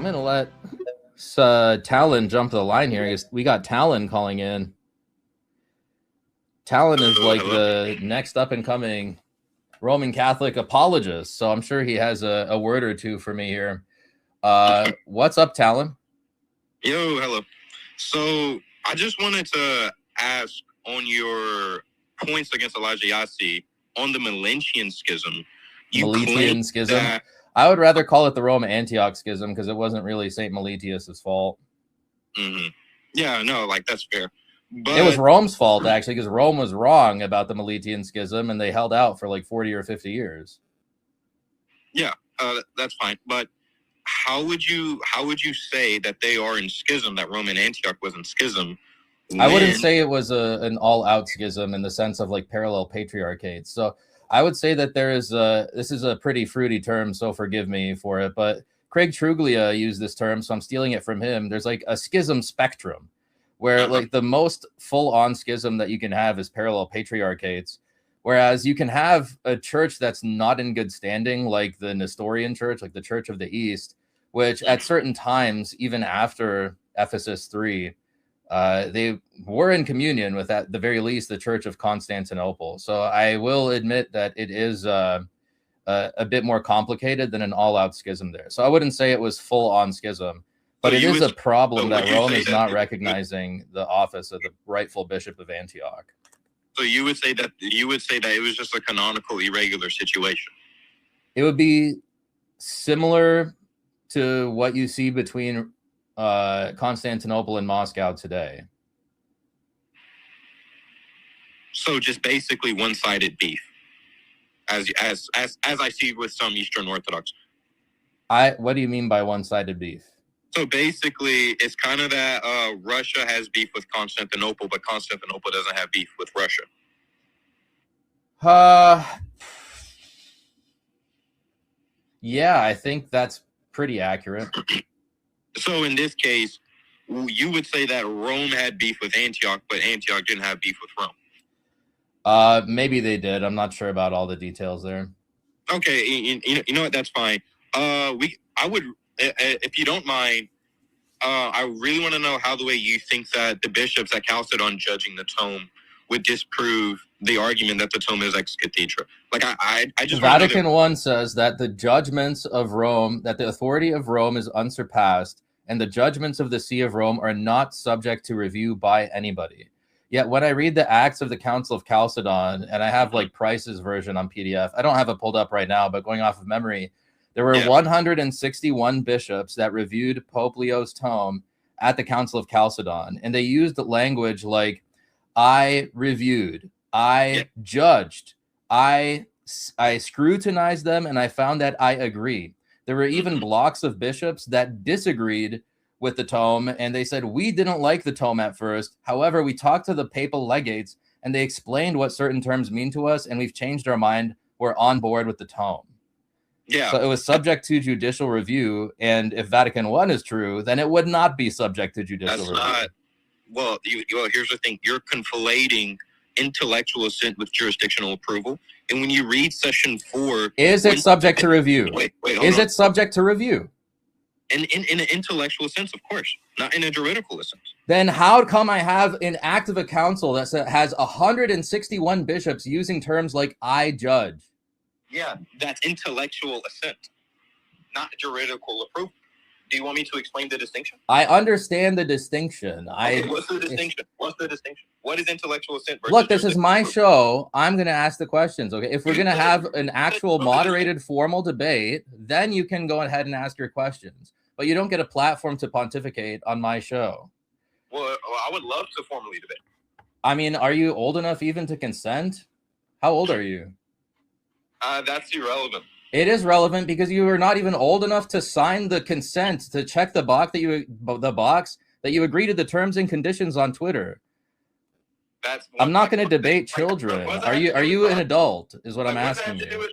going to let Talon jump the line here. We got Talon calling in. Talon is like the next up-and-coming Roman Catholic apologist, so I'm sure he has a word or two for me here. What's up, Talon? Yo, hello. So I just wanted to ask on your points against Elijah Yassi on the Meletian schism. Meletian schism? I would rather call it the Rome Antioch schism because it wasn't really St. Meletius' fault. Mm-hmm. Yeah, no, like that's fair. But it was Rome's fault, actually, because Rome was wrong about the Meletian schism, and they held out for like 40 or 50 years. Yeah, that's fine. But how would you say that they are in schism, that Rome and Antioch was in schism? I wouldn't say it was an all-out schism in the sense of like parallel patriarchates. So I would say that there is this is a pretty fruity term, so forgive me for it, but Craig Truglia used this term, so I'm stealing it from him. There's like a schism spectrum, where like the most full-on schism that you can have is parallel patriarchates, whereas you can have a church that's not in good standing, like the Nestorian church, like the Church of the East, which at certain times, even after Ephesus 3, they were in communion with, at the very least, the Church of Constantinople. So I will admit that it is a bit more complicated than an all-out schism there. So I wouldn't say it was full-on schism. But it is a problem that Rome is not recognizing the office of the rightful bishop of Antioch. So you would say that it was just a canonical irregular situation. It would be similar to what you see between Constantinople and Moscow today. So just basically one-sided beef, as I see with some Eastern Orthodox. What do you mean by one-sided beef? So basically, it's kind of that Russia has beef with Constantinople, but Constantinople doesn't have beef with Russia. Yeah, I think that's pretty accurate. So in this case, you would say that Rome had beef with Antioch, but Antioch didn't have beef with Rome. Maybe they did. I'm not sure about all the details there. Okay, you know what? That's fine. I would. If you don't mind, I really want to know how the way you think that the bishops at Chalcedon judging the tome would disprove the argument that the tome is ex cathedra. Like I just Vatican I says that the judgments of Rome, that the authority of Rome is unsurpassed, and the judgments of the See of Rome are not subject to review by anybody. Yet when I read the Acts of the Council of Chalcedon, and I have like Price's version on PDF, I don't have it pulled up right now, but going off of memory, there were 161 bishops that reviewed Pope Leo's tome at the Council of Chalcedon, and they used language like, I reviewed, I judged, I scrutinized them, and I found that I agree. There were even blocks of bishops that disagreed with the tome, and they said, we didn't like the tome at first. However, we talked to the papal legates, and they explained what certain terms mean to us, and we've changed our mind. We're on board with the tome. Yeah. So it was subject to judicial review, and if Vatican I is true, then it would not be subject to judicial review. Not, well, here's the thing. You're conflating intellectual assent with jurisdictional approval. And when you read Session 4... Is it subject to review? Wait, is it subject to review? In an intellectual sense, of course. Not in a juridical sense. Then how come I have an act of a council that has 161 bishops using terms like I judge? Yeah, that's intellectual assent, not juridical approval. Do you want me to explain the distinction? I understand the distinction. Okay, what's the distinction? What is intellectual assent versus Look, this is my show. I'm going to ask the questions, okay? If we're going to have an actual moderated formal debate, then you can go ahead and ask your questions. But you don't get a platform to pontificate on my show. Well, I would love to formally debate. I mean, are you old enough even to consent? How old are you? That's irrelevant. It is relevant because you are not even old enough to sign the consent to check the box that you agree to the terms and conditions on Twitter. I'm not going to debate children. Are you an adult? Is what I'm asking you.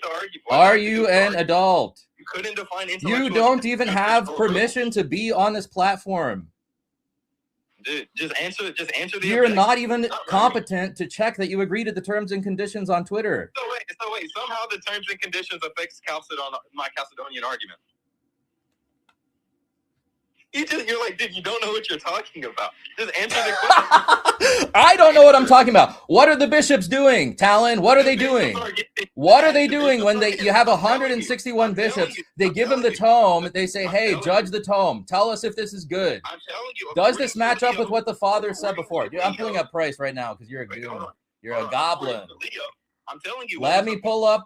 Are you an adult? You couldn't define intellectual. You don't even have permission to be on this platform. Dude, just answer the You're not even competent to check that you agree to the terms and conditions on Twitter. So wait. Somehow the terms and conditions affects my Chalcedonian argument. You're like, dude, you don't know what you're talking about. Just answer the question. I don't know what I'm talking about. What are the bishops doing, Talon? What are they doing? What are they doing when you have 161 bishops? They give them the tome. They say, hey, judge the tome. Tell us if this is good. I'm telling you. Does this match up with what the father said before? Dude, I'm pulling up Price right now because you're a goon. You're a goblin. I'm telling you. Let me pull up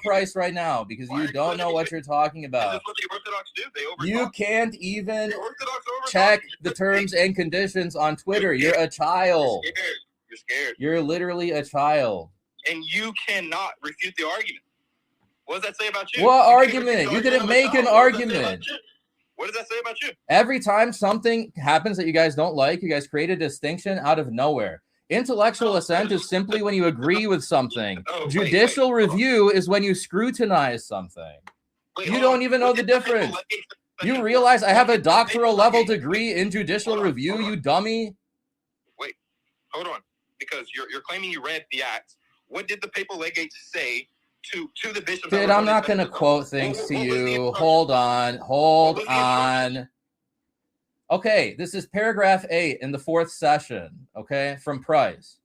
Price right now because you don't know what you're talking about. That's what the Orthodox do. They You can't even check the terms and conditions on Twitter. You're a child. You're scared. You're literally a child. And you cannot refute the argument. What does that say about you? What argument? You didn't make an argument. What does that say about you? Every time something happens that you guys don't like, you guys create a distinction out of nowhere. Intellectual assent is simply when you agree with something. Judicial review is when you scrutinize something. You don't even know the difference. You realize I have a doctoral level degree in judicial review, you dummy? Wait, hold on. Because you're claiming you read the Acts. What did the papal legates say to the bishops? Dude, I'm not going to quote things to you. Hold on. Okay, this is paragraph 8 in the 4th session, okay, from Price.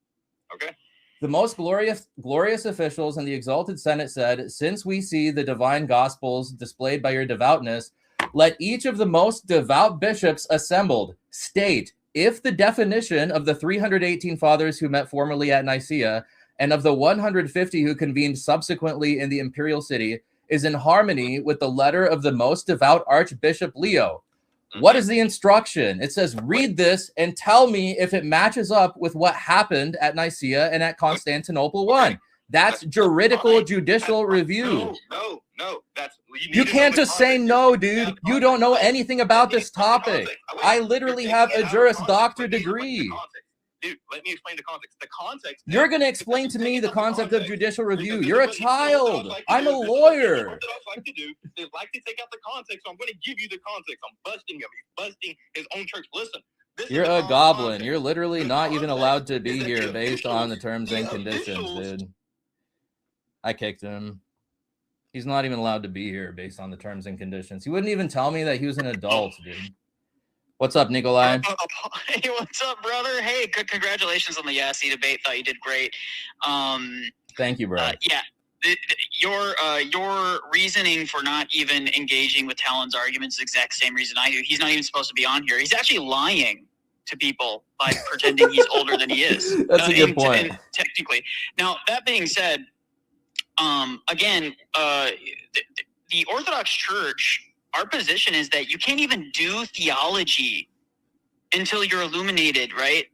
Okay. The most glorious officials in the exalted Senate said, since we see the divine gospels displayed by your devoutness, let each of the most devout bishops assembled state if the definition of the 318 fathers who met formerly at Nicaea and of the 150 who convened subsequently in the imperial city is in harmony with the letter of the most devout Archbishop Leo. What is the instruction? It says, read this and tell me if it matches up with what happened at Nicaea and at Constantinople I. That's juridical judicial review. No. You can't just say no, dude. You don't know anything about this topic. I literally have a Juris Doctor degree. Dude, let me explain the context. The context. You're going to explain to me the concept of judicial review. You're a child. I'm a lawyer. What Orthodox like to do, they like to take out the context, so I'm going to give you the context. I'm busting him. He's busting his own church. Listen. You're a goblin. You're literally not even allowed to be here based on the terms and conditions, dude. I kicked him. He's not even allowed to be here based on the terms and conditions. He wouldn't even tell me that he was an adult, dude. What's up, Nikolai? Hey, what's up, brother? Hey, congratulations on the Yassi debate. Thought you did great. Thank you, bro. Yeah, your reasoning for not even engaging with Talon's arguments is the exact same reason I do. He's not even supposed to be on here. He's actually lying to people by pretending he's older than he is. That's a good point. Technically. Now, that being said, again, the Orthodox Church, our position is that you can't even do theology until you're illuminated, right?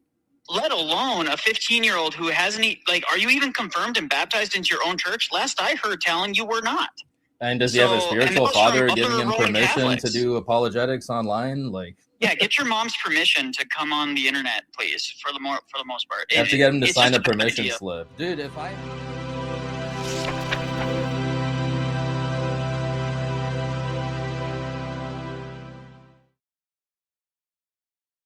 Let alone a 15-year-old who hasn't, are you even confirmed and baptized into your own church? Last I heard, Talon, you were not. And does he have a spiritual father giving him permission to do apologetics online? Yeah, get your mom's permission to come on the internet, please, for the most part. You have to get him to sign a permission slip. Dude, if I...